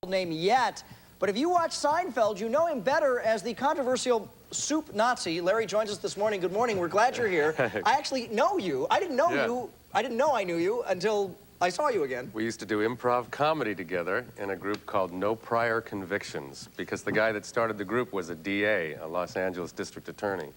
name yet. But if you watch Seinfeld, you know him better as the controversial soup Nazi. Larry joins us this morning. Good morning. We're glad you're here. I actually know you. I didn't know you. I didn't know I knew you until I saw you again. We used to do improv comedy together in a group called No Prior Convictions, because the guy that started the group was a DA, a Los Angeles district attorney.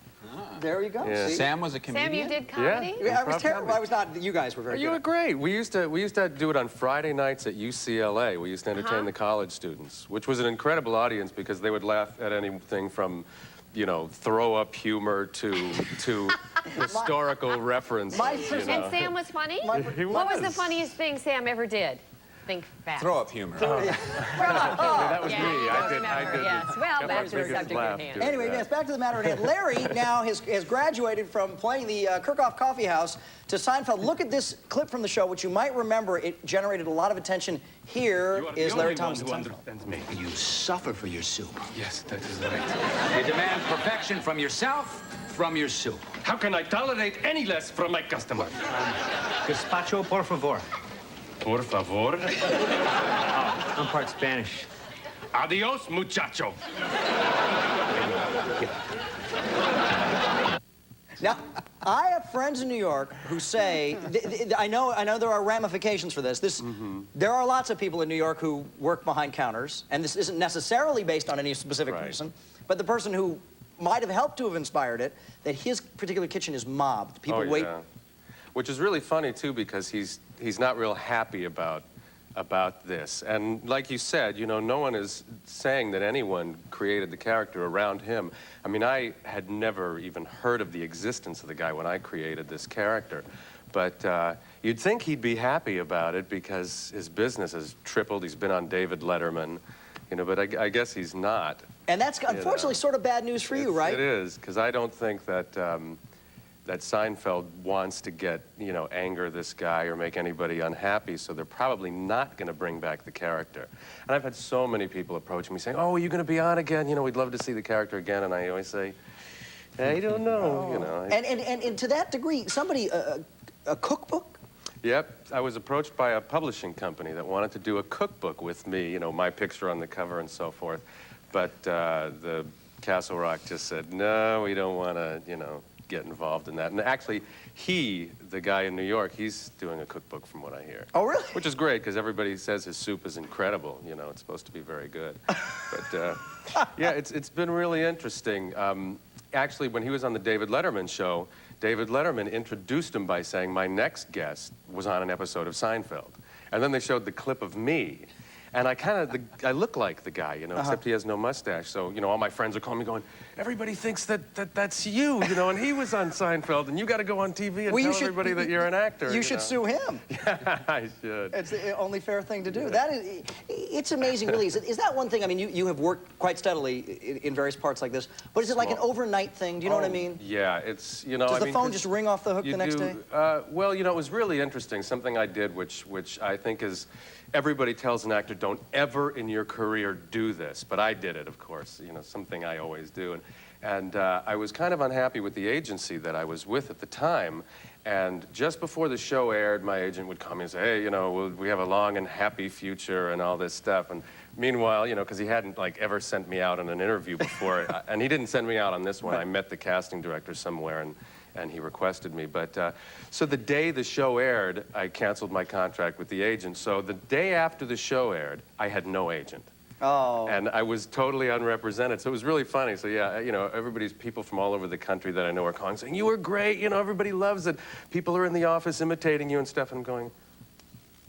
There you go. Yeah. Sam was a comedian? Sam, you did comedy? Yeah, I was terrible. I was not. You guys were very good. You were great. We used to do it on Friday nights at UCLA. We used to entertain the college students, which was an incredible audience because they would laugh at anything from, you know, throw-up humor to historical references. And And Sam was funny? What was the funniest thing Sam ever did? Think fast. Throw up humor. That was me. I did. Yes. Well, back to the biggest subject laugh at hand. doing Anyway, that. yes, back to the matter at hand. Larry now has graduated from playing the Kirchhoff Coffee House to Seinfeld. Look at this clip from the show, which you might remember. It generated a lot of attention. Here is Larry Thomas. You suffer for your soup. Yes, that is right. You demand perfection from yourself, from your soup. How can I tolerate any less from my customer? Gazpacho, por favor. Por favor. I'm part Spanish. Adios, muchacho. Now, I have friends in New York who say, I know there are ramifications for this. There are lots of people in New York who work behind counters, and this isn't necessarily based on any specific person, but the person who might have helped to have inspired it, that his particular kitchen is mobbed. People wait. Yeah. Which is really funny, too, because he's not real happy about this. And like you said, you know, no one is saying that anyone created the character around him. I mean, I had never even heard of the existence of the guy when I created this character. But you'd think he'd be happy about it because his business has tripled. He's been on David Letterman, you know, but I guess he's not. And that's unfortunately sort of bad news for you, right? It is, because I don't think that that Seinfeld wants to get, you know, anger this guy or make anybody unhappy, so they're probably not going to bring back the character. And I've had so many people approach me saying, "Oh, are you going to be on again? You know, we'd love to see the character again." And I always say, I don't know, you know. And to that degree, somebody, a cookbook? Yep, I was approached by a publishing company that wanted to do a cookbook with me, you know, my picture on the cover and so forth. But the Castle Rock just said, no, we don't want to, you know, get involved in that. And actually, the guy in New York, he's doing a cookbook from what I hear. Oh, really? Which is great, because everybody says his soup is incredible. You know, it's supposed to be very good. But, yeah, it's been really interesting. Actually, when he was on the David Letterman show, David Letterman introduced him by saying, my next guest was on an episode of Seinfeld. And then they showed the clip of me. And I look like the guy, you know, except he has no mustache. So, you know, all my friends are calling me going, everybody thinks that's you, you know, and he was on Seinfeld, and you got to go on TV and tell everybody that you're an actor. You should sue him. Yeah, I should. It's the only fair thing to do. That is, it's amazing, really. Is that one thing? I mean, you have worked quite steadily in various parts like this, but is it like an overnight thing? Do you know what I mean? Yeah, it's, you know, Does the phone just ring off the hook the next day? Well, you know, it was really interesting. Something I did, which I think is, everybody tells an actor, don't ever in your career do this. But I did it, of course, you know, something I always do. And I was kind of unhappy with the agency that I was with at the time. And just before the show aired, my agent would call me and say, hey, you know, we have a long and happy future and all this stuff. And meanwhile, you know, because he hadn't, like, ever sent me out on an interview before, and he didn't send me out on this one. I met the casting director somewhere, and he requested me. But so the day the show aired, I canceled my contract with the agent. So the day after the show aired, I had no agent. Oh. And I was totally unrepresented. So it was really funny. So yeah, you know, people from all over the country that I know are calling saying, you were great, you know, everybody loves it. People are in the office imitating you and stuff. And I'm going,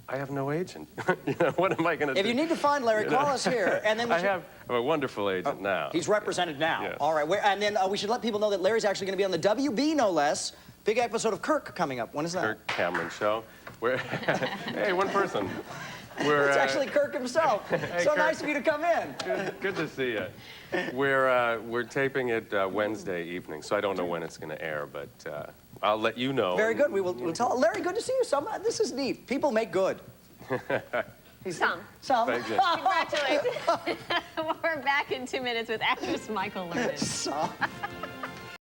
I have no agent. You know, what am I going to do? If you need to find Larry, call us here. And then I have a wonderful agent now. He's represented now. Yes. All right. And then we should let people know that Larry's actually going to be on the WB, no less. Big episode of Kirk coming up. When is that? Kirk Cameron show. Hey, one person. It's actually Kirk himself. Hey, so Kirk. nice of you to come in. Good to see you. We're taping it Wednesday evening, so I don't know when it's going to air, but I'll let you know. Very good. We'll tell Larry. Good to see you. This is neat. People make good. Some. Thank you. Congratulations. We're back in 2 minutes with actress Michael Lerner. Some.